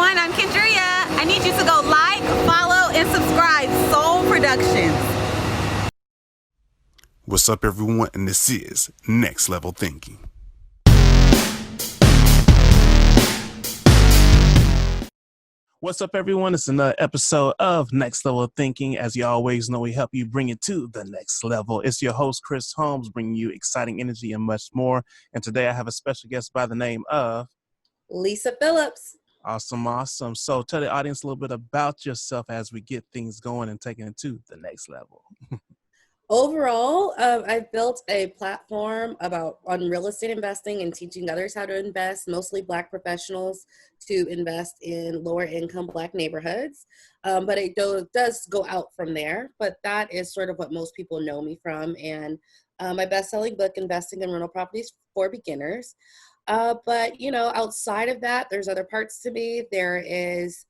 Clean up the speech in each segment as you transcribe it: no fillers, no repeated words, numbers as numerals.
everyone. I'm Kendria. I need you to go like, follow, and subscribe. Soul Productions. What's up, everyone? And this is Next Level Thinking. What's up, everyone? It's another episode of Next Level Thinking. As you always know, we help you bring it to the next level. It's your host, Chris Holmes, bringing you exciting energy and much more. And today I have a special guest by the name of Lisa Phillips. Awesome. So tell the audience a little bit about yourself as we get things going and taking it to the next level. Overall, I've built a platform on real estate investing and teaching others how to invest, mostly Black professionals, to invest in lower income Black neighborhoods. But it does go out from there. But that is sort of what most people know me from. And my best-selling book, Investing in Rental Properties for Beginners. But, you know, outside of that, there's other parts to me. There is,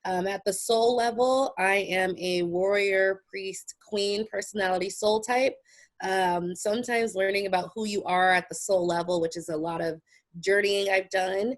at the soul level, I am a warrior, priest, queen, personality, soul type. Sometimes learning about who you are at the soul level, which is a lot of journeying I've done,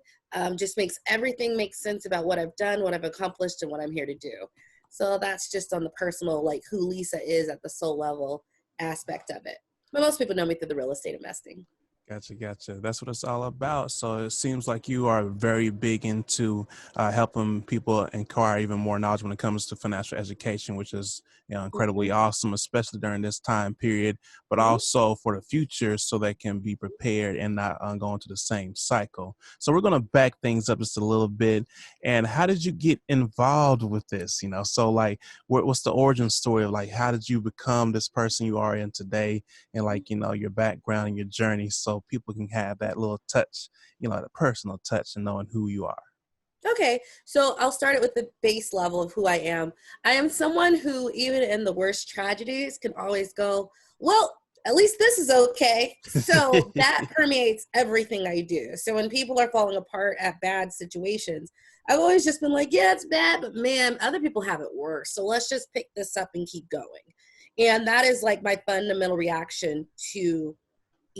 just makes everything make sense about what I've done, what I've accomplished, and what I'm here to do. So that's just on the personal, like who Lisa is at the soul level aspect of it. But most people know me through the real estate investing. Gotcha. That's what it's all about. So it seems like you are very big into helping people acquire even more knowledge when it comes to financial education, which is incredibly awesome, especially during this time period, but also for the future so they can be prepared and not go into the same cycle. So we're going to back things up just a little bit. And how did you get involved with this? So like, what's the origin story of like, how did you become this person you are in today, and like, your background and your journey, so people can have that little touch, the personal touch and knowing who you are. Okay, so I'll start it with the base level of who I am. I am someone who, even in the worst tragedies, can always go, well, at least this is okay. So that permeates everything I do. So when people are falling apart at bad situations, I've always just been like, yeah, it's bad, but man, other people have it worse. So let's just pick this up and keep going. And that is like my fundamental reaction to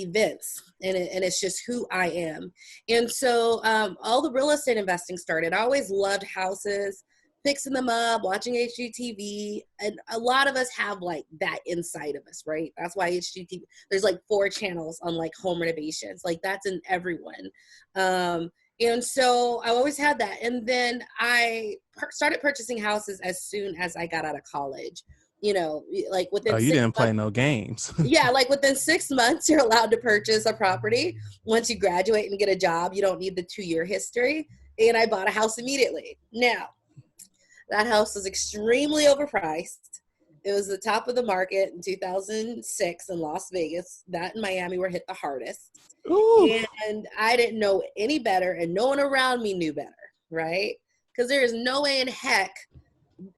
events, and it's just who I am. And so all the real estate investing started. I always loved houses, fixing them up, watching HGTV, and a lot of us have like that inside of us, right? That's why HGTV, there's like 4 channels on like home renovations, like that's in everyone. And so I always had that. And then I started purchasing houses as soon as I got out of college. Like within you didn't play no games. Yeah, like within 6 months, you're allowed to purchase a property. Once you graduate and get a job, you don't need the 2-year history. And I bought a house immediately. Now, that house was extremely overpriced. It was the top of the market in 2006 in Las Vegas. That and Miami were hit the hardest. Ooh. And I didn't know any better, and no one around me knew better, right? Because there is no way in heck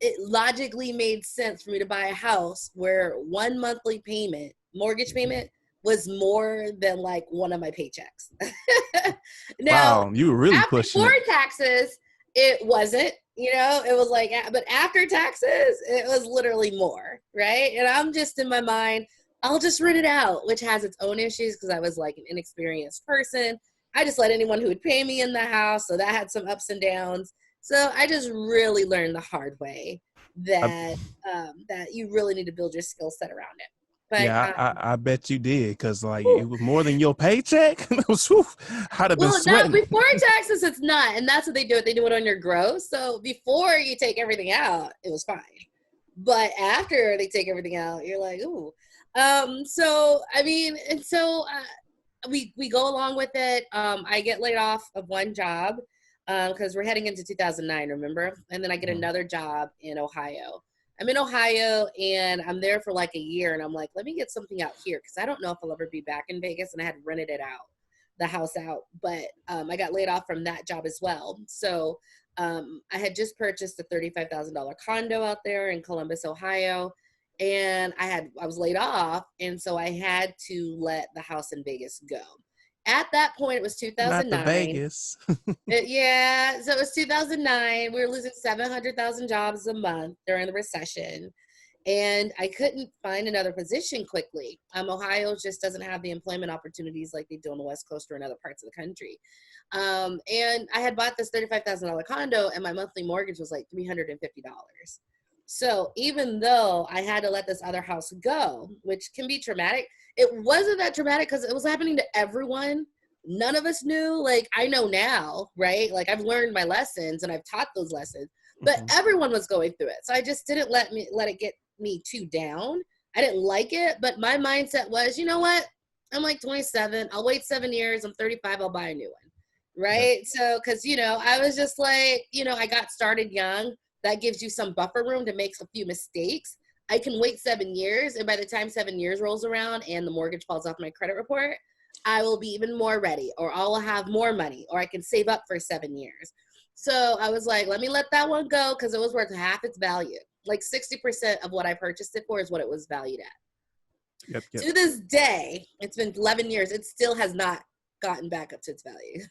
it logically made sense for me to buy a house where one monthly mortgage payment, was more than like one of my paychecks. Now, wow, you were really pushing. Before taxes, it wasn't, it was like, but after taxes, it was literally more, right? And I'm just in my mind, I'll just rent it out, which has its own issues because I was like an inexperienced person. I just let anyone who would pay me in the house. So that had some ups and downs. So I just really learned the hard way that that you really need to build your skill set around it. But, yeah, I bet you did, because like it was more than your paycheck. It was, I'd have been sweating. No, before taxes, it's not, and that's what they do. They do it on your gross. So before you take everything out, it was fine. But after they take everything out, you're like, ooh. So I mean, and so we go along with it. I get laid off of one job. Because we're heading into 2009, remember? And then I get another job in Ohio. I'm in Ohio, and I'm there for like a year, and I'm like, let me get something out here, because I don't know if I'll ever be back in Vegas, and I had rented the house out. But I got laid off from that job as well. So I had just purchased a $35,000 condo out there in Columbus, Ohio, and I was laid off, and so I had to let the house in Vegas go. At that point, it was 2009. Not the Vegas. Yeah, so it was 2009. We were losing 700,000 jobs a month during the recession, and I couldn't find another position quickly. Ohio just doesn't have the employment opportunities like they do on the West Coast or in other parts of the country. And I had bought this $35,000 condo, and my monthly mortgage was like $350. So even though I had to let this other house go, which can be traumatic, it wasn't that traumatic because it was happening to everyone. None of us knew. Like, I know now, right? Like, I've learned my lessons and I've taught those lessons, but everyone was going through it. So I just didn't let it get me too down. I didn't like it, but my mindset was, you know what? I'm like 27. I'll wait 7 years. I'm 35. I'll buy a new one. Right. Yeah. So, cause I was just like, I got started young. That gives you some buffer room to make a few mistakes. I can wait 7 years. And by the time 7 years rolls around and the mortgage falls off my credit report, I will be even more ready, or I will have more money, or I can save up for 7 years. So I was like, let me let that one go. Cause it was worth half its value. Like 60% of what I purchased it for is what it was valued at. Yep. To this day, it's been 11 years. It still has not gotten back up to its value.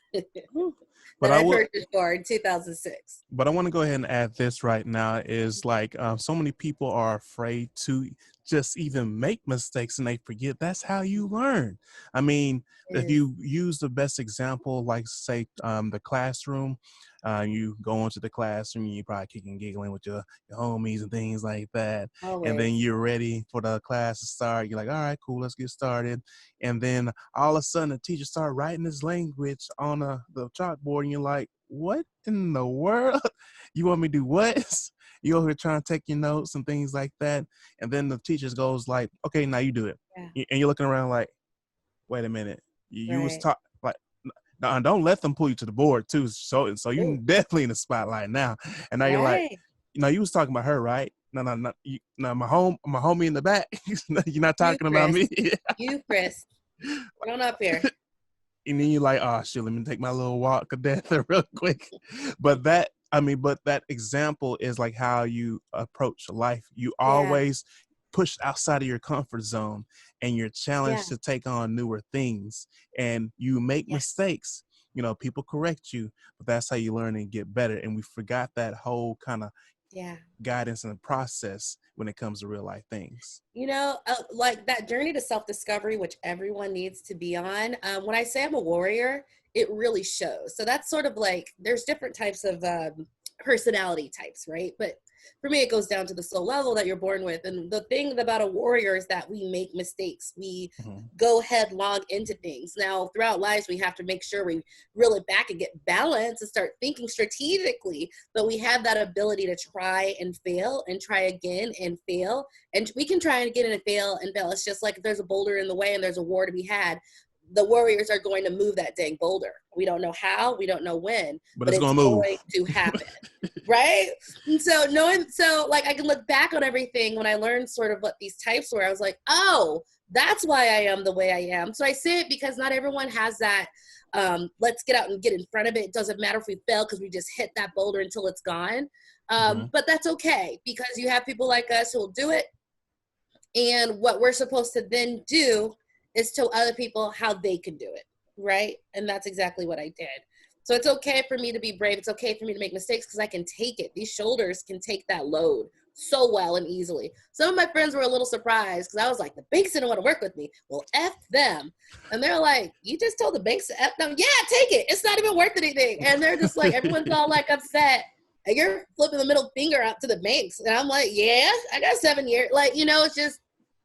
But I purchased for in 2006. But I want to go ahead and add this right now is like so many people are afraid to just even make mistakes, and they forget that's how you learn. I mean, if you use the best example, like say the classroom, you go into the classroom, you probably kicking, giggling with your homies and things like that. Always. And then you're ready for the class to start. You're like, all right, cool, let's get started. And then all of a sudden the teacher start writing this language on the chalkboard, and you're like, what in the world? You want me to do what? You over here trying to take your notes and things like that. And then the teacher goes like, okay, now you do it. Yeah. And you're looking around like, wait a minute. You was taught like, no, don't let them pull you to the board too. So you definitely in the spotlight now. And now you're like, you was talking about her, right? No, my homie in the back. You're not talking about me. You, Chris. Come on up here. And then you're like, oh shit, let me take my little walk of death real quick. But that example is like how you approach life. You always push outside of your comfort zone, and you're challenged to take on newer things, and you make mistakes. People correct you, but that's how you learn and get better. And we forgot that whole kind of guidance and process when it comes to real life things. Like that journey to self-discovery, which everyone needs to be on. When I say I'm a warrior, it really shows. So that's sort of like, there's different types of personality types, right? But for me, it goes down to the soul level that you're born with. And the thing about a warrior is that we make mistakes. We go headlong into things. Now, throughout lives, we have to make sure we reel it back and get balance and start thinking strategically. But we have that ability to try and fail and try again and fail. And we can try again and fail and fail. It's just like if there's a boulder in the way and there's a war to be had, the warriors are going to move that dang boulder. We don't know how, we don't know when, but it's going to happen. Right? And so like I can look back on everything when I learned sort of what these types were. I was like, oh, that's why I am the way I am. So I say it because not everyone has that. Let's get out and get in front of it. It doesn't matter if we fail because we just hit that boulder until it's gone. But that's okay, because you have people like us who will do it. And what we're supposed to then do is tell other people how they can do it, right? And that's exactly what I did. So it's okay for me to be brave. It's okay for me to make mistakes because I can take it. These shoulders can take that load so well and easily. Some of my friends were a little surprised because I was like, the banks didn't want to work with me. Well, F them. And they're like, you just told the banks to F them? Yeah, take it. It's not even worth anything. And they're just like, everyone's all like upset. And you're flipping the middle finger out to the banks. And I'm like, yeah, I got 7 years. Like, it's just,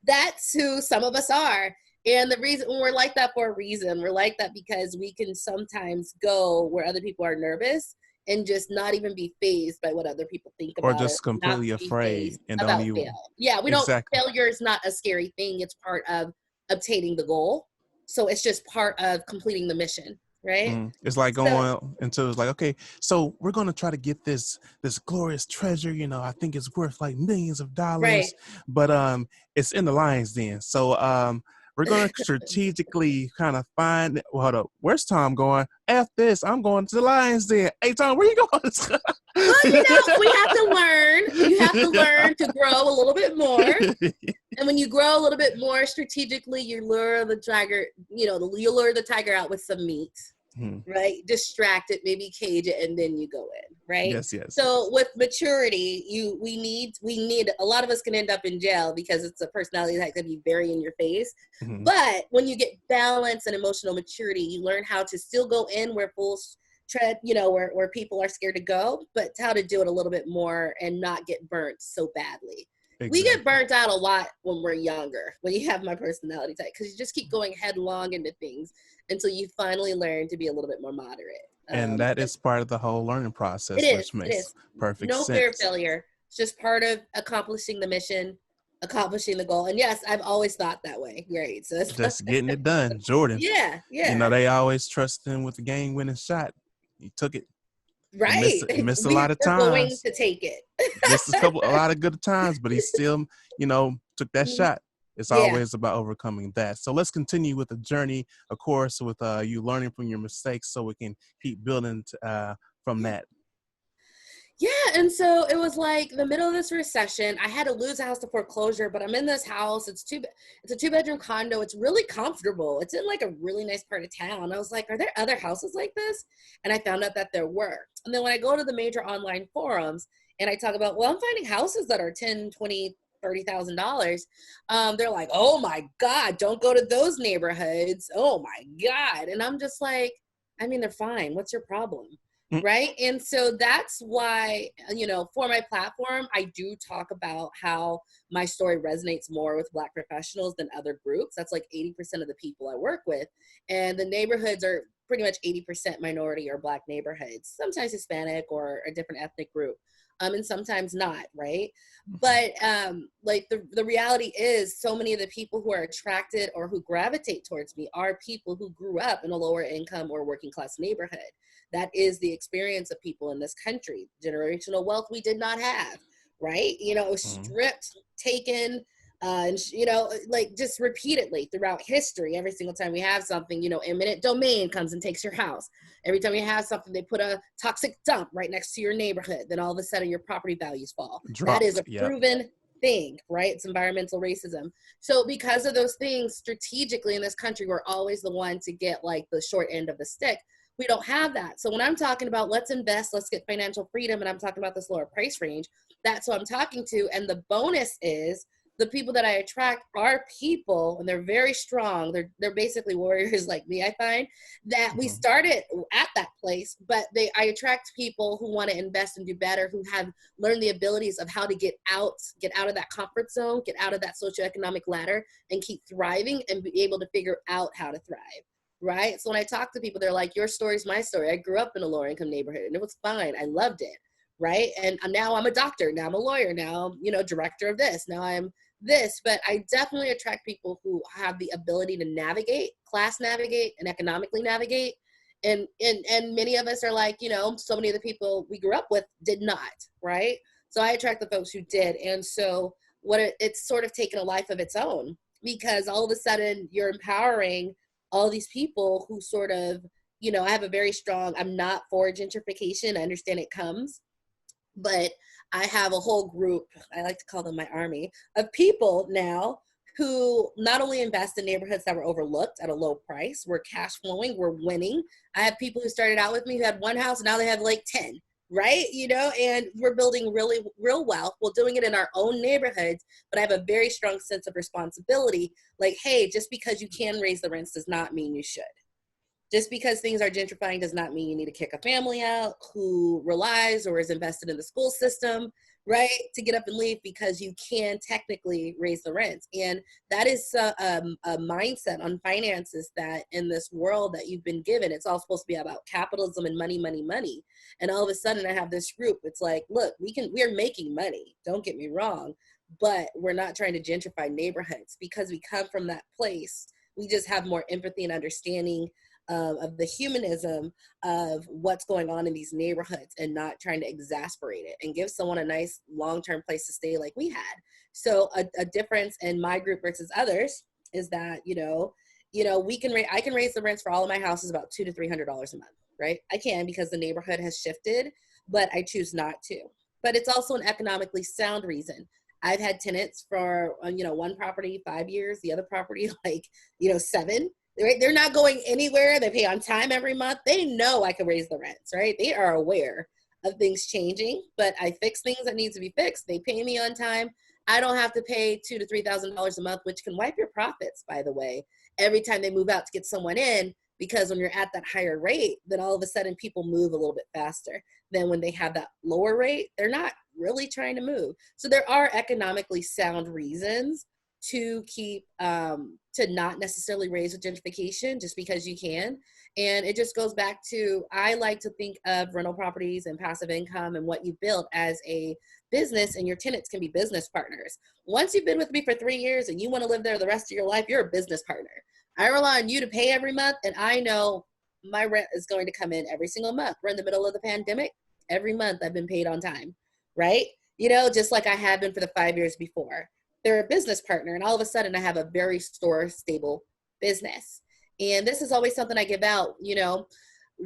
that's who some of us are. And the reason we're like that for a reason. We're like that because we can sometimes go where other people are nervous and just not even be fazed by what other people think about it. Or just completely afraid and don't even. Yeah, we don't. Failure is not a scary thing. It's part of obtaining the goal. So it's just part of completing the mission, right? It's like going into it's like, okay, so we're gonna try to get this glorious treasure. I think it's worth like millions of dollars, right? But it's in the lion's den. So we're going to strategically kind of find, hold up, where's Tom going? F this, I'm going to the lion's den. Hey, Tom, where you going? Well, we have to learn. You have to learn to grow a little bit more. And when you grow a little bit more strategically, you lure the tiger, you lure the tiger out with some meat, right? Distract it, maybe cage it, and then you go in. right? Yes, yes, So yes. with maturity, we need a lot of us can end up in jail because it's a personality that could be very in your face. Hmm. But when you get balance and emotional maturity, you learn how to still go in where fools tread, where people are scared to go, but how to do it a little bit more and not get burnt so badly. We get Exactly. burnt out a lot when we're younger, when you have my personality type, because you just keep going headlong into things until you finally learn to be a little bit more moderate. And that But is part of the whole learning it process, is, which it makes is. perfect No fear of sense. failure. It's just part of accomplishing the mission, accomplishing the goal. And yes, I've always thought that way. Great. So it's Just getting it done. Jordan, yeah, you know, yeah. they always trust him with the game winning shot. He took it. He Right. missed a lot of We're going times. to take it. Missed a lot of good times, but he still, took that shot. It's Yeah. always about overcoming that. So let's continue with the journey, of course, with you learning from your mistakes so we can keep building from that. Yeah, and so it was like the middle of this recession. I had to lose a house to foreclosure, but I'm in this house. It's a 2-bedroom condo. It's really comfortable. It's in like a really nice part of town. I was like, are there other houses like this? And I found out that there were. And then when I go to the major online forums and I talk about, well, I'm finding houses that are 10, 20, $30,000. They're like, oh my God, don't go to those neighborhoods. Oh my God. And I'm just like, I mean, they're fine. What's your problem? Mm. Right. And so that's why, for my platform, I do talk about how my story resonates more with Black professionals than other groups. That's like 80% of the people I work with. And the neighborhoods are pretty much 80% minority or Black neighborhoods, sometimes Hispanic or a different ethnic group. And sometimes not, right? But like the reality is so many of the people who are attracted or who gravitate towards me are people who grew up in a lower income or working class neighborhood. That is the experience of people in this country. Generational wealth we did not have, right? It was Mhm. stripped, taken, and like just repeatedly throughout history. Every single time we have something, eminent domain comes and takes your house. Every time you have something, they put a toxic dump right next to your neighborhood. Then all of a sudden your property values fall. That is Dropped. a Yep. proven thing, right? It's environmental racism. So because of those things, strategically in this country, we're always the one to get like the short end of the stick. We don't have that. So when I'm talking about let's invest, let's get financial freedom, and I'm talking about this lower price range, that's what I'm talking to. And the bonus is the people that I attract are people, and they're very strong. They're basically warriors like me. I find that we Mhm. started at that place, but I attract people who want to invest and do better, who have learned the abilities of how to get out of that comfort zone, get out of that socioeconomic ladder, and keep thriving and be able to figure out how to thrive. Right. So when I talk to people, they're like, your story's my story. I grew up in a lower income neighborhood and it was fine. I loved it. Right. And now I'm a doctor. Now I'm a lawyer. Now I'm, director of this. Now I'm this. But I definitely attract people who have the ability to navigate, class navigate, and economically navigate. And many of us are like, so many of the people we grew up with did not. Right. So I attract the folks who did. And so it's sort of taken a life of its own because all of a sudden you're empowering all these people who sort of, I have a very strong, I'm not for gentrification. I understand it comes, but I have a whole group, I like to call them my army, of people now who not only invest in neighborhoods that were overlooked at a low price, we're cash flowing, we're winning. I have people who started out with me who had one house, now they have like 10, right? And we're building really real wealth. We're doing it in our own neighborhoods, but I have a very strong sense of responsibility. Like, hey, just because you can raise the rents does not mean you should. Just because things are gentrifying does not mean you need to kick a family out who relies or is invested in the school system, right? To get up and leave because you can technically raise the rents. And that is a mindset on finances that in this world that you've been given, it's all supposed to be about capitalism and money, money, money. And all of a sudden I have this group. It's like, look, we're making money. Don't get me wrong, but we're not trying to gentrify neighborhoods because we come from that place. We just have more empathy and understanding of the humanism of what's going on in these neighborhoods and not trying to exasperate it and give someone a nice long-term place to stay like we had. So a difference in my group versus others is that, I can raise the rents for all of my houses about $200 to $300 a month, right? I can because the neighborhood has shifted, but I choose not to. But it's also an economically sound reason. I've had tenants for, one property 5 years, the other property 7. Right? They're not going anywhere. They pay on time every month. They know I can raise the rents, right? They are aware. of things changing, but I fix things that need to be fixed. They pay me on time. I don't have to pay $2,000 to $3,000 a month, which can wipe your profits, by the way, every time they move out to get someone in, because when you're at that higher rate, then all of a sudden people move a little bit faster than when they have that lower rate. They're not really trying to move. So there are economically sound reasons to keep, to not necessarily raise with gentrification just because you can. And it just goes back to, I like to think of rental properties and passive income and what you build as a business, and your tenants can be business partners. Once you've been with me for 3 years and you want to live there the rest of your life, you're a business partner. I rely on you to pay every month, and I know my rent is going to come in every single month. We're in the middle of the pandemic. Every month I've been paid on time, right? You know, just like I had been for the 5 years before. They're a business partner, and all of a sudden I have a very stable business. And this is always something I give out. You know,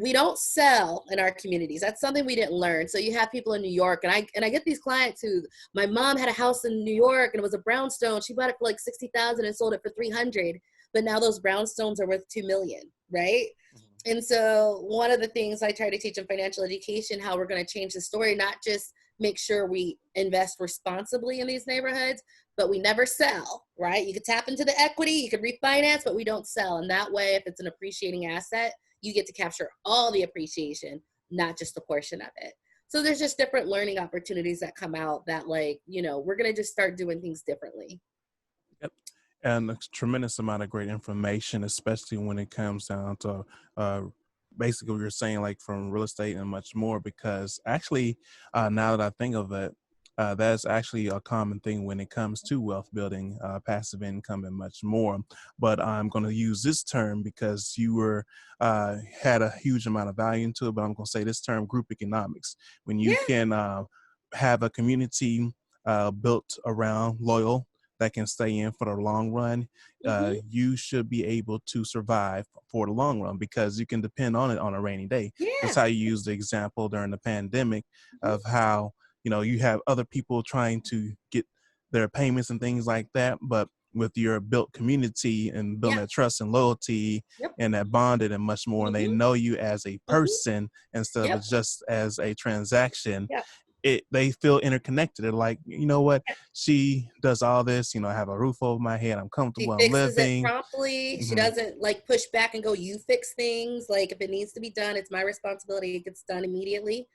we don't sell in our communities. That's something we didn't learn. So you have people in New York, and I get these clients who, my mom had a house in New York and it was a brownstone. She bought it for like 60,000 and sold it for 300. But now those brownstones are worth 2 million, right? Mm-hmm. And so one of the things I try to teach in financial education, how we're going to change the story, not just make sure we invest responsibly in these neighborhoods, but we never sell, right? You could tap into the equity, you could refinance, but we don't sell. And that way, if it's an appreciating asset, you get to capture all the appreciation, not just a portion of it. So there's just different learning opportunities that come out that, like, you know, we're going to just start doing things differently. Yep. And a tremendous amount of great information, especially when it comes down to basically what you're saying, like from real estate and much more, because actually, now that I think of it, that's actually a common thing when it comes to wealth building, passive income, and much more. But I'm going to use this term because you were had a huge amount of value into it. But I'm going to say this term, group economics. When you can have a community built around loyal that can stay in for the long run, you should be able to survive for the long run because you can depend on it on a rainy day. That's how you use the example during the pandemic of how, you know, you have other people trying to get their payments and things like that, but with your built community and building that trust and loyalty and that bonded and much more, and they know you as a person instead of just as a transaction. They feel interconnected. They're like, you know what, she does all this, you know, I have a roof over my head, I'm comfortable, she I'm fixes living. it promptly. She doesn't like push back and go, you fix things. Like, if it needs to be done, it's my responsibility. It gets done immediately.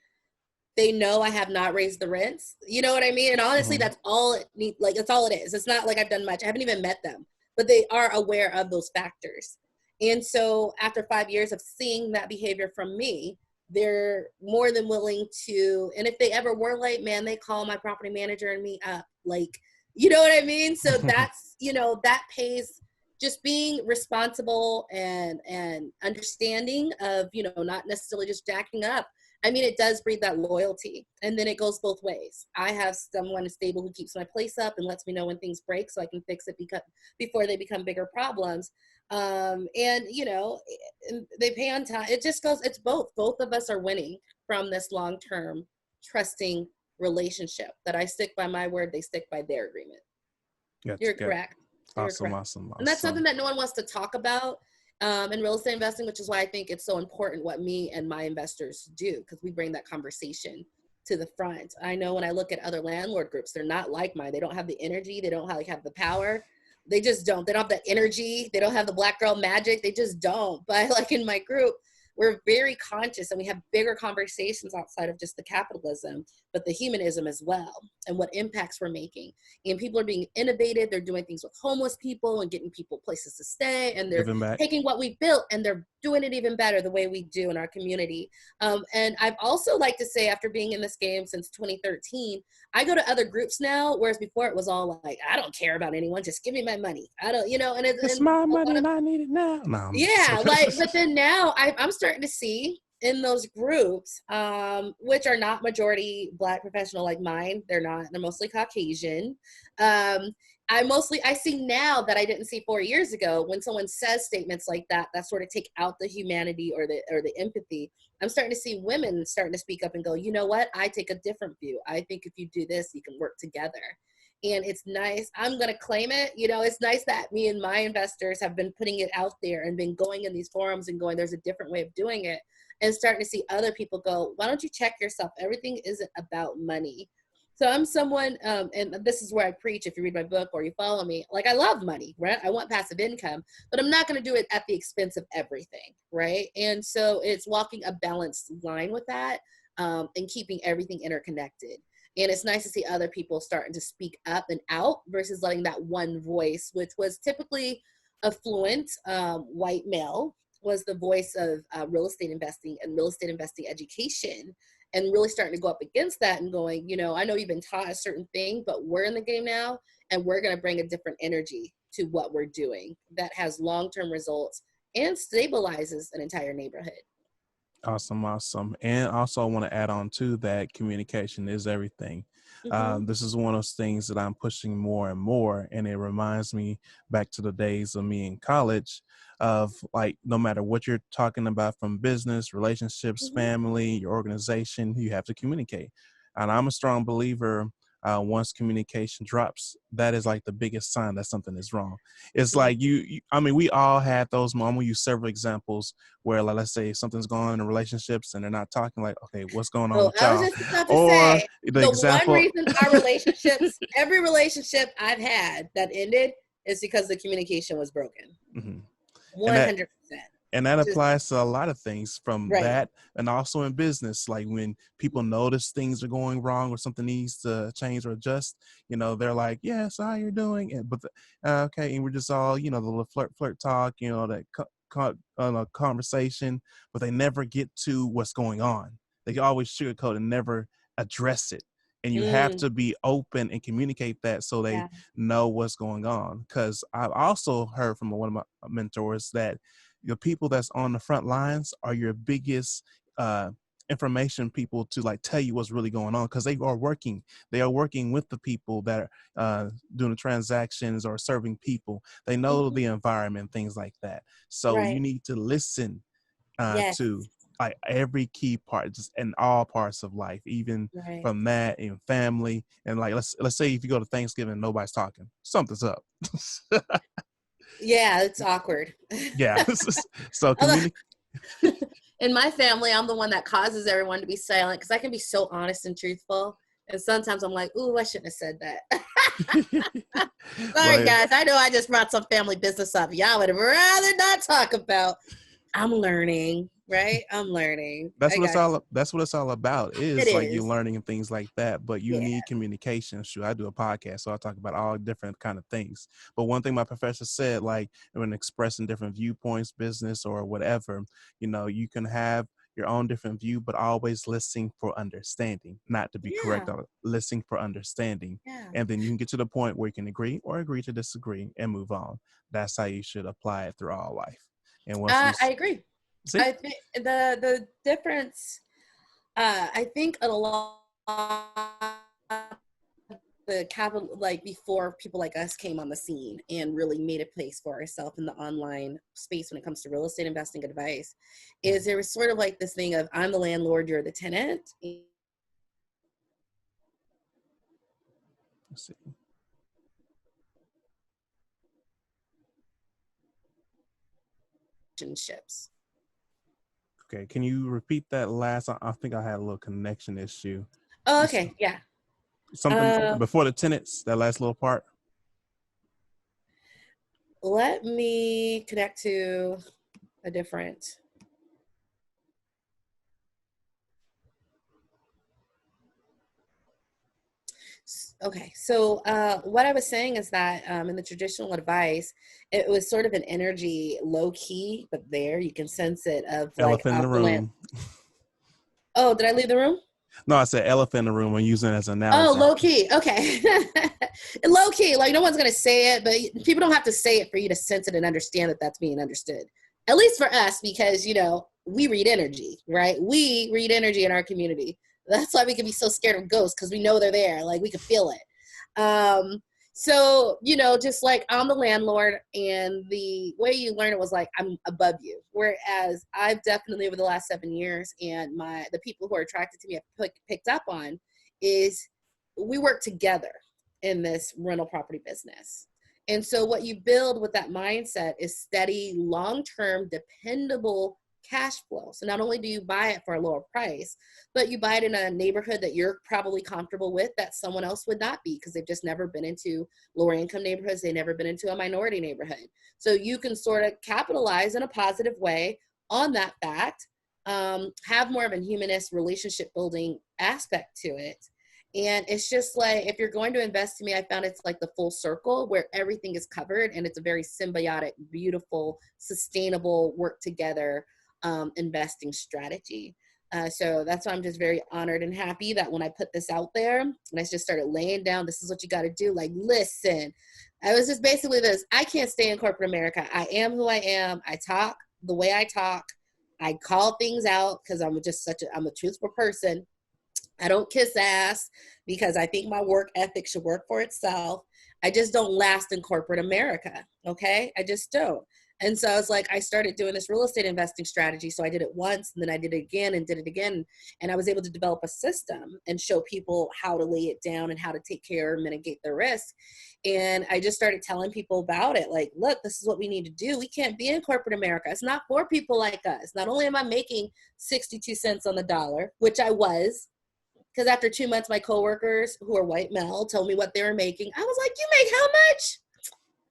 They know I have not raised the rents. You know what I mean? And honestly, that's all it needs. Like, that's all it is. It's not like I've done much. I haven't even met them, but they are aware of those factors. And so after 5 years of seeing that behavior from me, they're more than willing to, and if they ever were late, man, they call my property manager and me up. Like, you know what I mean? So that's, you know, that pays, just being responsible and understanding of, you know, not necessarily just jacking up. I mean, it does breed that loyalty, and then it goes both ways. I have someone stable who keeps my place up and lets me know when things break so I can fix it before they become bigger problems. And, you know, they pay on time. It just goes, it's both. Both of us are winning from this long-term trusting relationship that I stick by my word, they stick by their agreement. You're correct. Awesome. And that's something that no one wants to talk about in real estate investing, which is why I think it's so important what me and my investors do, because we bring that conversation to the front. I know when I look at other landlord groups, they're not like mine. They don't have the energy. They don't have the power. They just don't. They don't have the energy. They don't have the black girl magic. They just don't. But like in my group, we're very conscious and we have bigger conversations outside of just the capitalism, but the humanism as well, and what impacts we're making. And people are being innovative. They're doing things with homeless people and getting people places to stay, and they're taking what we built and they're doing it even better the way we do in our community. And I've also like to say, after being in this game since 2013, I go to other groups now, whereas before it was all like, I don't care about anyone, just give me my money. I don't, you know, and it's my money and I need it now. No, but then now I'm starting to see in those groups, which are not majority Black professional like mine, they're mostly Caucasian. I see now that I didn't see 4 years ago, when someone says statements like that sort of take out the humanity or the empathy. I'm starting to see women starting to speak up and go, you know what? I take a different view. I think if you do this, you can work together. And it's nice. I'm going to claim it. You know, it's nice that me and my investors have been putting it out there and been going in these forums and going, there's a different way of doing it. and starting to see other people go, why don't you check yourself? Everything isn't about money. So I'm someone, and this is where I preach, if you read my book or you follow me, like I love money, right? I want passive income, but I'm not going to do it at the expense of everything, right? And so it's walking a balanced line with that, and keeping everything interconnected. And it's nice to see other people starting to speak up and out versus letting that one voice, which was typically affluent white male, was the voice of real estate investing and real estate investing education, and really starting to go up against that and going, you know, I know you've been taught a certain thing, but we're in the game now, and we're going to bring a different energy to what we're doing that has long-term results and stabilizes an entire neighborhood. Awesome, awesome. And also, I want to add on to that, communication is everything. Mm-hmm. This is one of those things that I'm pushing more and more, and it reminds me back to the days of me in college of like, no matter what you're talking about from business, relationships, Mm-hmm. family, your organization, you have to communicate. And I'm a strong believer. Once communication drops, that is like the biggest sign that something is wrong. It's like I mean, we all had those moments. I'm gonna use several examples where, like, let's say something's going on in relationships and they're not talking, like, okay, what's going on Oh, with I was y'all? just about to Or say, the the one example, reason our relationships, every relationship I've had that ended is because the communication was broken. Mhm. and that 100%. And that Just applies to a lot of things from right. that, and also in business. Like when people notice things are going wrong or something needs to change or adjust, you know, they're like, yeah, so how you're doing? And, but okay. And we're just all, you know, the little flirt talk, you know, that conversation, but they never get to what's going on. They always sugarcoat and never address it. And you have Mm, to be open and communicate that so they yeah. know what's going on. Because I've also heard from one of my mentors that your people that's on the front lines are your biggest information people to like tell you what's really going on, because they are working with the people that are doing the transactions or serving people. They know Mhm. the environment, things like that. So you Right. need to listen Yes. to like every key part, just in all parts of life, even Right. from that in family. And like let's say if you go to Thanksgiving and nobody's talking, something's up. Yeah, it's awkward. Yeah. So Although communicate. in my family, I'm the one that causes everyone to be silent because I can be so honest and truthful. And sometimes I'm like, ooh, I shouldn't have said that. Sorry, Well, guys. I know I just brought some family business up. Y'all would rather not talk about. I'm learning, right? I'm learning. I got you. that's what it's all about, It is like you is. learning and things like that. But you Yeah. need communication. Sure, I do a podcast, so I talk about all different kind of things. But one thing my professor said, like when expressing different viewpoints, business or whatever, you know, you can have your own different view, but always listening for understanding, not to be correct, Yeah. on listening for understanding. Yeah. And then you can get to the point where you can agree or agree to disagree and move on. That's how you should apply it through all life. And once we I agree. see, I think the difference, I think a lot the capital, like before people like us came on the scene and really made a place for ourselves in the online space when it comes to real estate investing advice, is there was sort of like this thing of I'm the landlord, you're the tenant. let's see. Relationships. Okay, can you repeat that last? I think I had a little connection issue. Oh, You okay. Yeah. something before the tenants, that last little part. Let me connect to a different. Okay, so what I was saying is that in the traditional advice, it was sort of an energy low key, but there you can sense it of like Elephant in the the land. room. Oh, did I leave the room? No, I said elephant in the room. I'm using it as an Oh, analogy. low key. Okay. Low key, like no one's going to say it, but people don't have to say it for you to sense it and understand that that's being understood. At least for us, because, you know, we read energy, right? We read energy in our community. That's why we can be so scared of ghosts, because we know they're there. Like we can feel it. So, you know, just like I'm the landlord, and the way you learn it was like I'm above you. Whereas I've definitely over the last 7 years, and the people who are attracted to me have picked up on is we work together in this rental property business. And so what you build with that mindset is steady, long-term, dependable cash flow. So not only do you buy it for a lower price, but you buy it in a neighborhood that you're probably comfortable with that someone else would not be, because they've just never been into lower income neighborhoods. They've never been into a minority neighborhood. So you can sort of capitalize in a positive way on that fact, have more of a humanist relationship building aspect to it. And it's just like, if you're going to invest in me, I found it's like the full circle where everything is covered, and it's a very symbiotic, beautiful, sustainable, work together investing strategy. So that's why I'm just very honored and happy that when I put this out there and I just started laying down, this is what you got to do. Like, listen, I was just basically this: I can't stay in corporate America. I am who I am. I talk the way I talk. I call things out because I'm just I'm a truthful person. I don't kiss ass because I think my work ethic should work for itself. I just don't last in corporate America. Okay. I just don't. And so it's like, I started doing this real estate investing strategy. So I did it once, and then I did it again and did it again. And I was able to develop a system and show people how to lay it down and how to take care and mitigate the risk. And I just started telling people about it. Like, look, this is what we need to do. We can't be in corporate America. It's not for people like us. Not only am I making 62 cents on the dollar, which I was, because after 2 months, my coworkers who are white male told me what they were making. I was like, you make how much?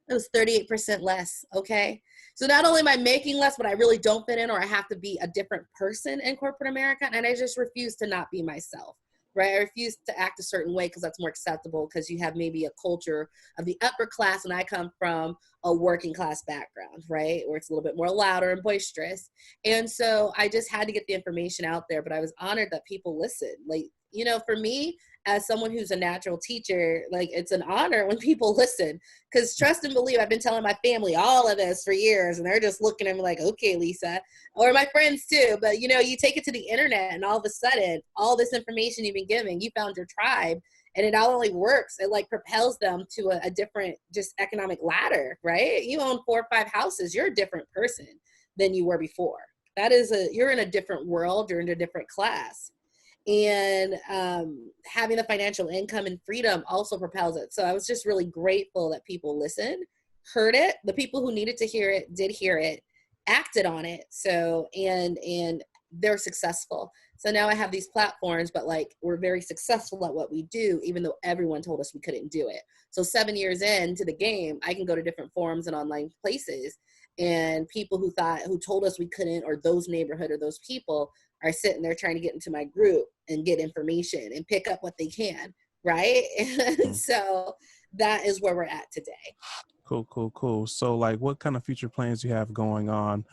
It was 38% less, okay? So not only am I making less, but I really don't fit in, or I have to be a different person in corporate America, and I just refuse to not be myself, right? I refuse to act a certain way because that's more acceptable, because you have maybe a culture of the upper class, and I come from a working class background, right? Where it's a little bit more louder and boisterous. And so I just had to get the information out there, but I was honored that people listened. Like, you know, for me, as someone who's a natural teacher, like, it's an honor when people listen, because trust and believe, I've been telling my family all of this for years, and they're just looking at me like, okay, Lisa, or my friends too. But, you know, you take it to the internet, and all of a sudden, all this information you've been giving, you found your tribe, and it not only works, it like propels them to a different just economic ladder, right? You own 4 or 5 houses, you're a different person than you were before. You're in a different world, you're in a different class. And having the financial income and freedom also propels it. So I was just really grateful that people listened, heard it. The people who needed to hear it did hear it, acted on it. So, and they're successful. So now I have these platforms, but like, we're very successful at what we do, even though everyone told us we couldn't do it. So 7 years into the game, I can go to different forums and online places, and people who told us we couldn't, or those neighborhood or those people, are sitting there trying to get into my group and get information and pick up what they can, right? And so that is where we're at today. Cool. So like, what kind of future plans you have going on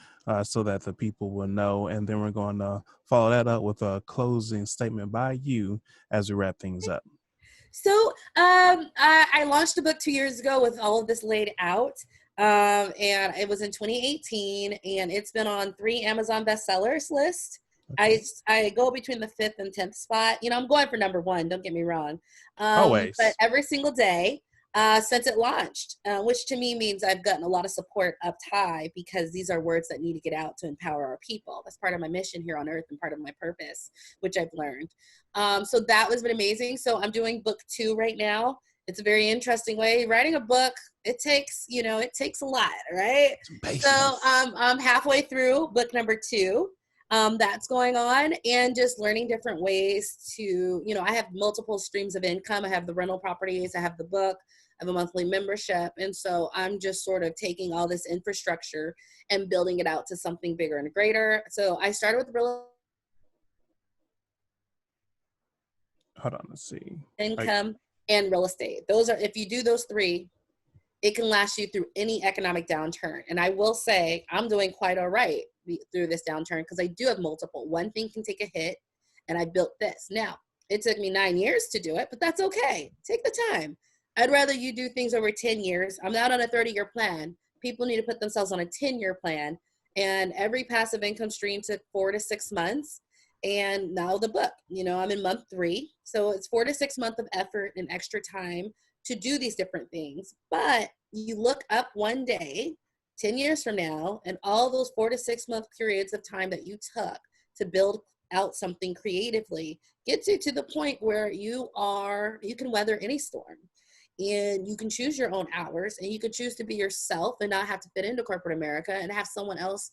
so that the people will know? And then we're going to follow that up with a closing statement by you as we wrap things up. So I launched a book 2 years ago with all of this laid out. And it was in 2018, and it's been on 3 Amazon bestsellers list. Okay. I go between the 5th and 10th spot. You know, I'm going for number 1, don't get me wrong. Always. But every single day since it launched, which to me means I've gotten a lot of support up high, because these are words that need to get out to empower our people. That's part of my mission here on earth and part of my purpose, which I've learned. So that was been amazing. So I'm doing book 2 right now. It's a very interesting way. Writing a book, it takes a lot, right? So I'm halfway through book number 2. That's going on, and just learning different ways to, I have multiple streams of income. I have the rental properties, I have the book, I have a monthly membership. And so I'm just sort of taking all this infrastructure and building it out to something bigger and greater. So I started with Hold on, let's see. Income and real estate. Those are, if you do those 3, it can last you through any economic downturn. And I will say I'm doing quite all right through this downturn, because I do have multiple. One thing can take a hit, and I built this. Now, it took me 9 years to do it, but that's okay. Take the time. I'd rather you do things over 10 years. I'm not on a 30-year plan. People need to put themselves on a 10-year plan. And every passive income stream took 4 to 6 months. And now the book, I'm in month 3. So it's 4 to 6 months of effort and extra time to do these different things. But you look up one day, 10 years from now, and all those 4 to 6 month periods of time that you took to build out something creatively gets you to the point where you can weather any storm, and you can choose your own hours, and you can choose to be yourself and not have to fit into corporate America and have someone else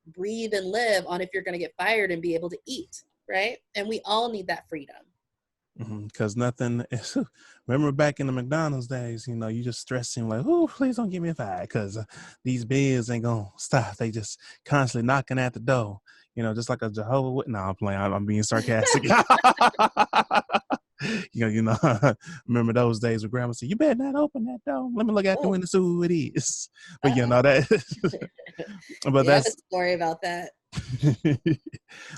breathe and live on if you're going to get fired and be able to eat, right? And we all need that freedom. Because nothing is, remember back in the McDonald's days, you know, you just stressing like, oh, please don't give me a five, because these bills ain't gonna stop. They just constantly knocking at the door, you know, just like a Jehovah Witness. No, I'm playing. I'm being sarcastic. You know, remember those days where grandma said, you better not open that door. Let me look out the window, see who it is. But you know that, but I have a that's story about that.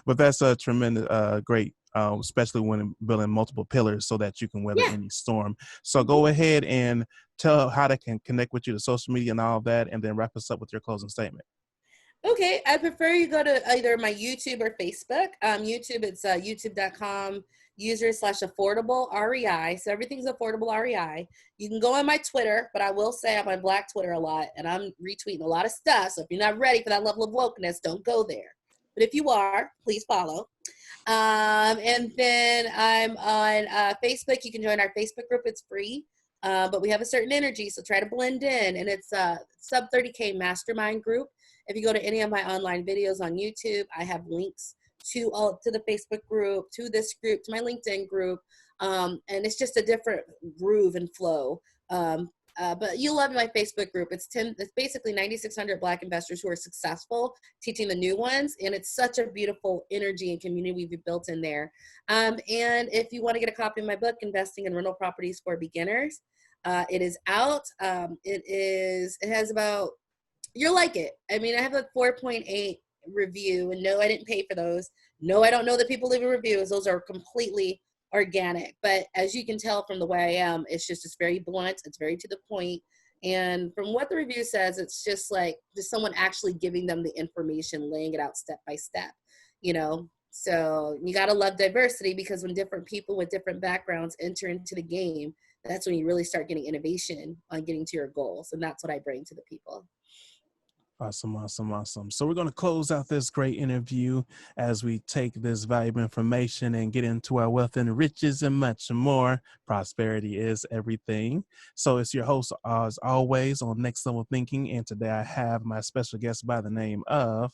but that's a tremendous, great, especially when building multiple pillars so that you can weather any storm. So go ahead and tell how they can connect with you, the social media and all of that, and then wrap us up with your closing statement. Okay, I prefer you go to either my YouTube or Facebook. YouTube, it's youtube.com user/affordable REI. So everything's affordable REI. You can go on my Twitter, but I will say I'm on Black Twitter a lot, and I'm retweeting a lot of stuff. So if you're not ready for that level of wokeness, don't go there. But if you are, please follow. And then I'm on Facebook. You can join our Facebook group. It's free. But we have a certain energy, so try to blend in. And it's a sub 30K mastermind group. If you go to any of my online videos on YouTube, I have links to the Facebook group, to this group, to my LinkedIn group. And it's just a different groove and flow. But you'll love my Facebook group. It's basically 9,600 Black investors who are successful teaching the new ones. And it's such a beautiful energy and community we've built in there. And if you want to get a copy of my book, Investing in Rental Properties for Beginners, it is out. It has about, you'll like it. I mean, I have a 4.8 review, and no, I didn't pay for those. No, I don't know that people leaving reviews. Those are completely organic. But as you can tell from the way I am, it's very blunt. It's very to the point. And from what the review says, it's just someone actually giving them the information, laying it out step by step, you know? So you got to love diversity, because when different people with different backgrounds enter into the game, that's when you really start getting innovation on getting to your goals. And that's what I bring to the people. Awesome. So we're going to close out this great interview as we take this valuable information and get into our wealth and riches and much more. Prosperity is everything. So it's your host, as always, on Next Level Thinking. And today I have my special guest by the name of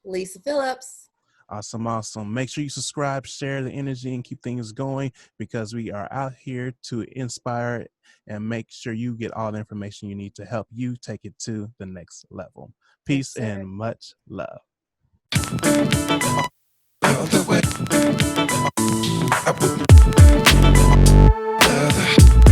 Lisa Phillips. Awesome. Make sure you subscribe, share the energy, and keep things going, because we are out here to inspire and make sure you get all the information you need to help you take it to the next level. Peace and much love. I